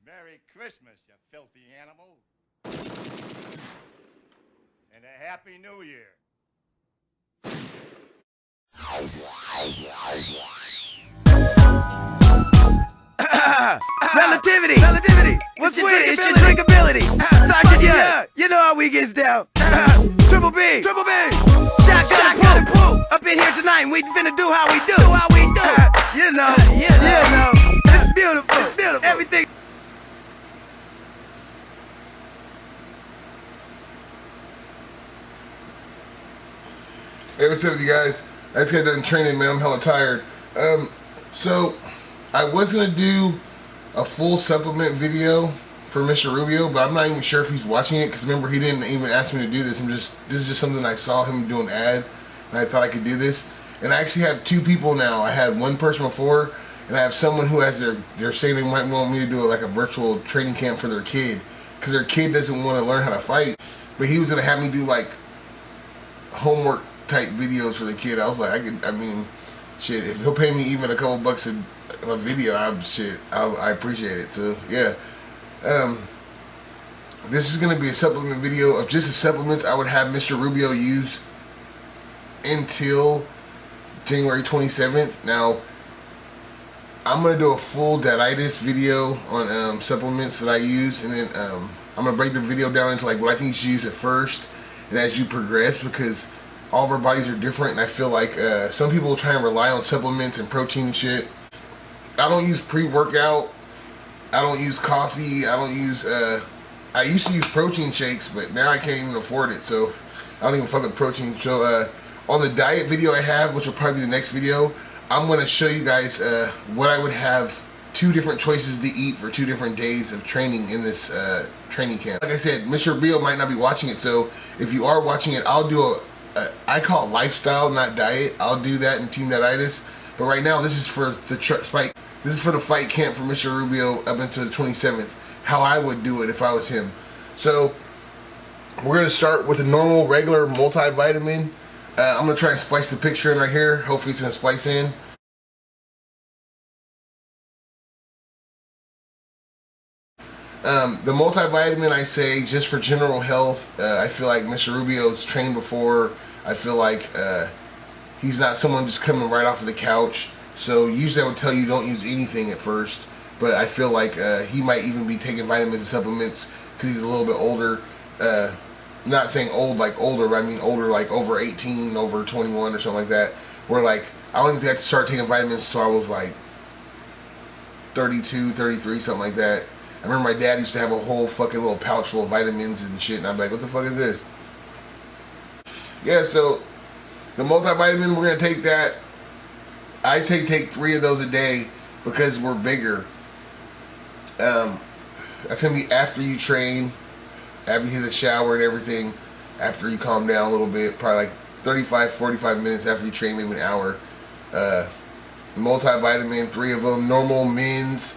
Merry Christmas, you filthy animal. And a Happy New Year. Relativity. What's with it? It's your drinkability. Sergeant Young. You know how we gets down. Triple B. Shotgun and pool. Up in here tonight, and we finna do how we do. You know. It's beautiful. Everything. Hey, what's up, you guys? I just got done training, man. I'm hella tired. So I was gonna do a full supplement video for Mr. Rubio, but I'm not even sure if he's watching it, because remember, he didn't even ask me to do this. This is just something I saw him do an ad, and I thought I could do this. And I actually have two people now. I had one person before, and I have someone who has they're saying they might want me to do like a virtual training camp for their kid, because their kid doesn't want to learn how to fight. But he was gonna have me do like homework type videos for the kid. I was like, I mean, shit, if he'll pay me even a couple bucks a video, I appreciate it. So yeah, this is gonna be a supplement video of just the supplements I would have Mr. Rubio use until January 27th. Now, I'm gonna do a full daditis video on supplements that I use, and then I'm gonna break the video down into like what I think you should use at first and as you progress, because all of our bodies are different, and I feel like some people try and rely on supplements and protein and shit. I don't use pre-workout. I don't use coffee. I don't use, I used to use protein shakes, but now I can't even afford it, so I don't even fuck with protein. So on the diet video I have, which will probably be the next video, I'm going to show you guys what I would have 2 different choices to eat for 2 different days of training in this training camp. Like I said, Mr. Rubio might not be watching it, so if you are watching it, I'll do I call it lifestyle, not diet. I'll do that in Team Daditis. But right now, this is for the spike. This is for the fight camp for Mr. Rubio up until the 27th. How I would do it if I was him. So we're gonna start with a normal, regular multivitamin. I'm gonna try and splice the picture in right here. Hopefully, it's gonna splice in. The multivitamin, I say just for general health. I feel like Mr. Rubio's trained before. I feel like he's not someone just coming right off of the couch. So usually I would tell you don't use anything at first. But I feel like he might even be taking vitamins and supplements because he's a little bit older. Not saying old like older, but I mean older like over 18, over 21 or something like that. Where like, I don't even think I had to start taking vitamins until I was like 32, 33, something like that. I remember my dad used to have a whole fucking little pouch full of vitamins and shit, and I'm like, what the fuck is this? Yeah, so the multivitamin, we're gonna take that. I say take 3 of those a day because we're bigger. That's gonna be after you train, after you hit the shower and everything, after you calm down a little bit, probably like 35, 45 minutes after you train, maybe an hour. Multivitamin, 3 of them, normal men's.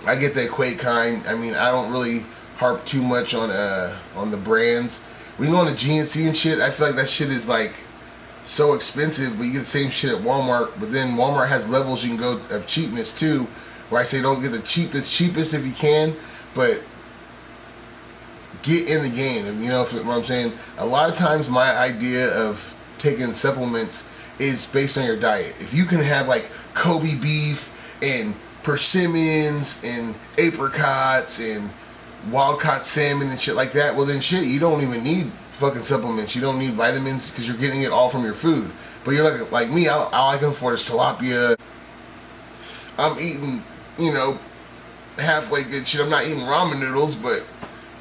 I get the Equate kind. I mean, I don't really harp too much on the brands. When you go on the GNC and shit, I feel like that shit is like so expensive, but you get the same shit at Walmart. But then Walmart has levels you can go of cheapness too, where I say don't get the cheapest if you can, but get in the game. And you know what I'm saying? A lot of times my idea of taking supplements is based on your diet. If you can have like Kobe beef and persimmons and apricots and wild caught salmon and shit like that, well then shit, you don't even need fucking supplements. You don't need vitamins because you're getting it all from your food. But you're like me, all I can afford is tilapia. I'm eating, you know, halfway good shit. I'm not eating ramen noodles, but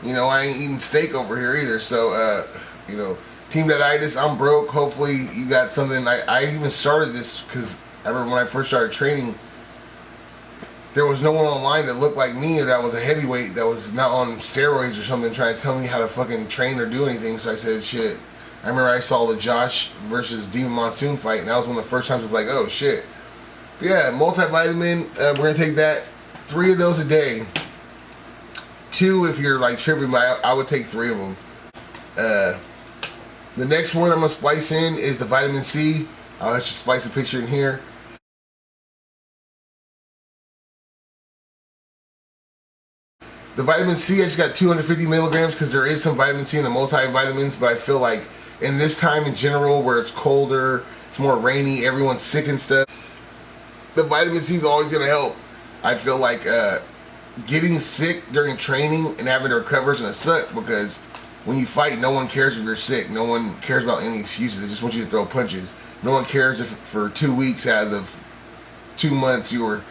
you know, I ain't eating steak over here either. So you know, Team Daditis, I'm broke. Hopefully you got something. I even started this because I remember when I first started training, there was no one online that looked like me or that was a heavyweight that was not on steroids or something trying to tell me how to fucking train or do anything. So I said, shit. I remember I saw the Josh versus Demon Monsoon fight, and that was one of the first times I was like, oh shit. But yeah, multivitamin, we're going to take that. 3 of those a day. 2 if you're like tripping, but I would take 3 of them. The next one I'm going to splice in is the vitamin C. I'll just splice a picture in here. The vitamin C, I just got 250 milligrams because there is some vitamin C in the multivitamins, but I feel like in this time in general where it's colder, it's more rainy, everyone's sick and stuff, the vitamin C is always going to help. I feel like getting sick during training and having to recover is going to suck because when you fight, no one cares if you're sick. No one cares about any excuses. They just want you to throw punches. No one cares if for 2 weeks out of the 2 months you were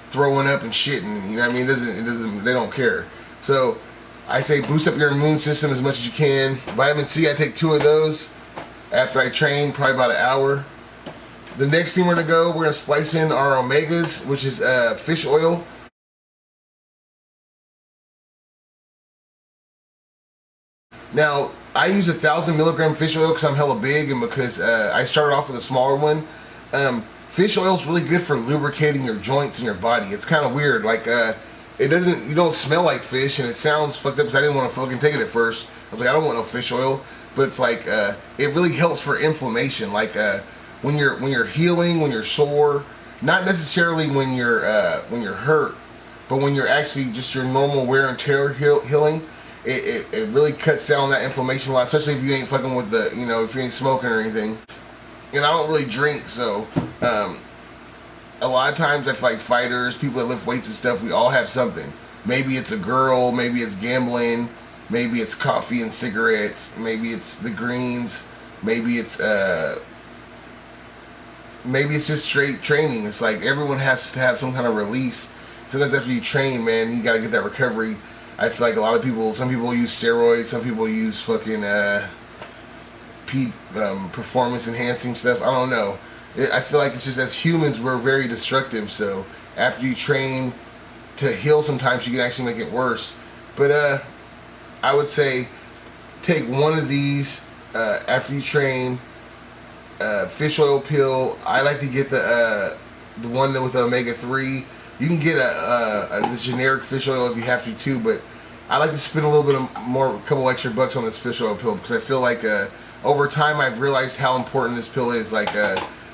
throwing up and shitting. You know what I mean? It doesn't. They don't care. So I say boost up your immune system as much as you can. Vitamin C, I take 2 of those after I train, probably about an hour. The next thing we're gonna splice in our omegas, which is fish oil. Now, I use 1,000 milligram fish oil because I'm hella big and because I started off with a smaller one. Fish oil is really good for lubricating your joints in your body. It's kind of weird, like you don't smell like fish, and it sounds fucked up because I didn't want to fucking take it at first. I was like, I don't want no fish oil, but it's like it really helps for inflammation, like when you're healing, when you're sore, not necessarily when you're hurt, but when you're actually just your normal wear and tear healing. It really cuts down that inflammation a lot, especially if you ain't fucking with the, you know, if you ain't smoking or anything. And I don't really drink, so a lot of times I feel like fighters, people that lift weights and stuff, we all have something. Maybe it's a girl, maybe it's gambling, maybe it's coffee and cigarettes, maybe it's the greens, maybe it's just straight training. It's like everyone has to have some kind of release. Sometimes after you train, man, you gotta get that recovery. I feel like a lot of people, some people use steroids, some people use fucking performance enhancing stuff. I don't know. I feel like it's just as humans, we're very destructive. So after you train to heal, sometimes you can actually make it worse. But I would say take one of these after you train. Fish oil pill. I like to get the one that with the omega-3. You can get the generic fish oil if you have to too, but I like to spend a little bit more, a couple extra bucks on this fish oil pill because I feel like over time I've realized how important this pill is. Like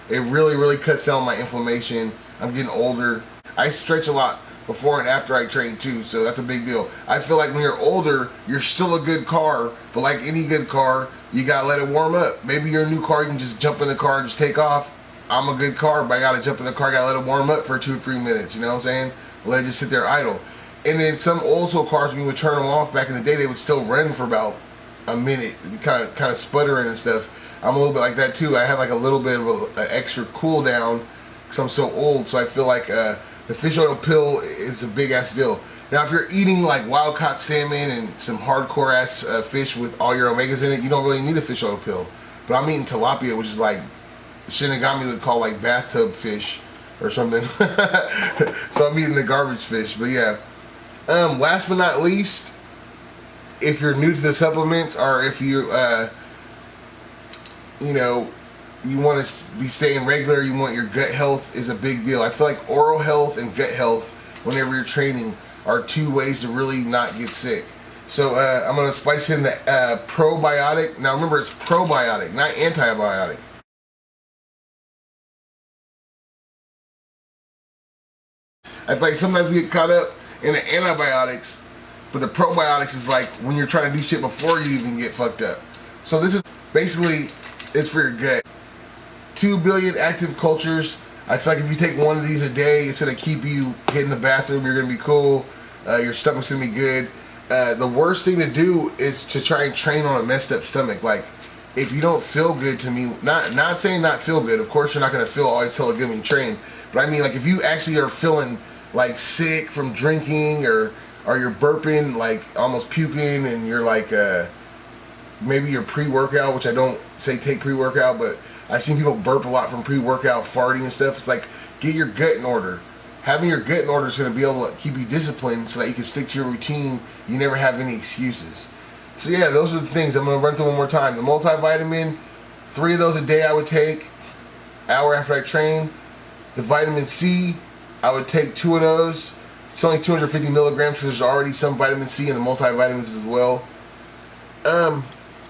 it really cuts down my inflammation. I'm getting older. I stretch a lot before and after I train too, so that's a big deal. I feel like when you're older, you're still a good car, but like any good car, you gotta let it warm up. Maybe you're a new car, you can just jump in the car and just take off. I'm a good car, but I gotta jump in the car, gotta let it warm up for 2 or 3 minutes, you know what I'm saying? Let it just sit there idle. And then some old school cars, when you would turn them off back in the day, they would still run for about a minute, kind of sputtering and stuff. I'm a little bit like that too. I have like a little bit of an extra cool down because I'm so old, so I feel like the fish oil pill is a big ass deal. Now, if you're eating like wild caught salmon and some hardcore ass fish with all your omegas in it, you don't really need a fish oil pill. But I'm eating tilapia, which is like Shinigami would call like bathtub fish or something. So I'm eating the garbage fish. But yeah, last but not least, if you're new to the supplements, or if you you know, you want to be staying regular, you want your gut health is a big deal. I feel like oral health and gut health, whenever you're training, are 2 ways to really not get sick. So I'm going to spice in the probiotic. Now remember, it's probiotic, not antibiotic. I feel like sometimes we get caught up in the antibiotics, but the probiotics is like when you're trying to do shit before you even get fucked up. So this is basically, it's for your gut. 2 billion active cultures. I feel like if you take one of these a day, it's gonna keep you hitting the bathroom. You're gonna be cool. Your stomach's gonna be good. The worst thing to do is to try and train on a messed up stomach. Like, if you don't feel good, to me, not saying not feel good. Of course, you're not gonna feel always hella good when you train. But I mean, like, if you actually are feeling like sick from drinking, or you're burping, like almost puking, and you're like, maybe you're pre-workout, which I don't say take pre-workout, but I've seen people burp a lot from pre-workout, farting and stuff. It's like, get your gut in order. Having your gut in order is going to be able to keep you disciplined so that you can stick to your routine. You never have any excuses. So yeah, those are the things. I'm going to run through one more time. The multivitamin, 3 of those a day I would take, hour after I train. The vitamin C, I would take 2 of those. It's only 250 milligrams because there's already some vitamin C in the multivitamins as well.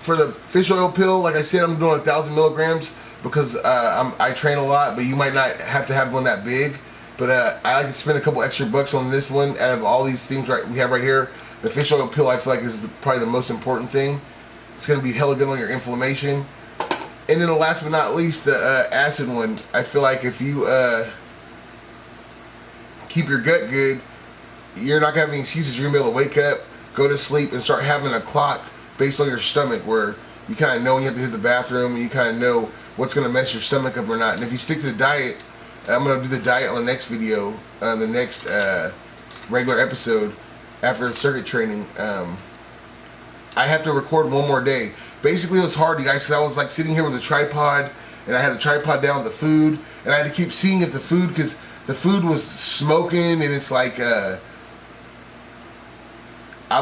For the fish oil pill, like I said, I'm doing 1,000 milligrams because I train a lot, but you might not have to have one that big. But I like to spend a couple extra bucks on this one out of all these things we have right here. The fish oil pill I feel like is probably the most important thing. It's going to be hella good on your inflammation. And then the last but not least, the acid one. I feel like if you keep your gut good, you're not going to have any excuses. You're going to be able to wake up, go to sleep, and start having a clock based on your stomach where you kind of know when you have to hit the bathroom and you kind of know what's going to mess your stomach up or not. And if you stick to the diet, I'm going to do the diet on the next video, the next regular episode after the circuit training. I have to record one more day. Basically, it was hard, you guys, because I was like sitting here with a tripod, and I had the tripod down with the food, and I had to keep seeing if the food, because the food was smoking, and it's like, I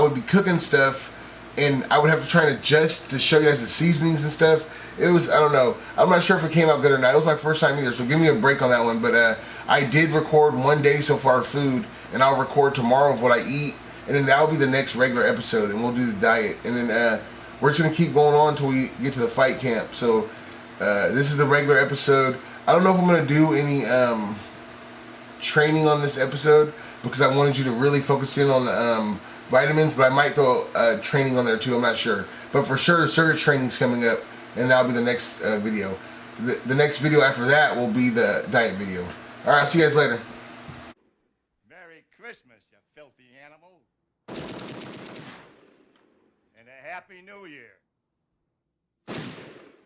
would be cooking stuff, and I would have to try and adjust to show you guys the seasonings and stuff. It was, I don't know, I'm not sure if it came out good or not. It was my first time either, so give me a break on that one. But I did record one day so far of food, and I'll record tomorrow of what I eat, and then that'll be the next regular episode, and we'll do the diet. And then we're just going to keep going on until we get to the fight camp. So this is the regular episode. I don't know if I'm going to do any training on this episode because I wanted you to really focus in on the vitamins, but I might throw training on there too. I'm not sure. But for sure, the circuit training's coming up, and that'll be the next video. The next video after that will be the diet video. All right, I'll see you guys later. Merry Christmas, you filthy animal. And a Happy New Year.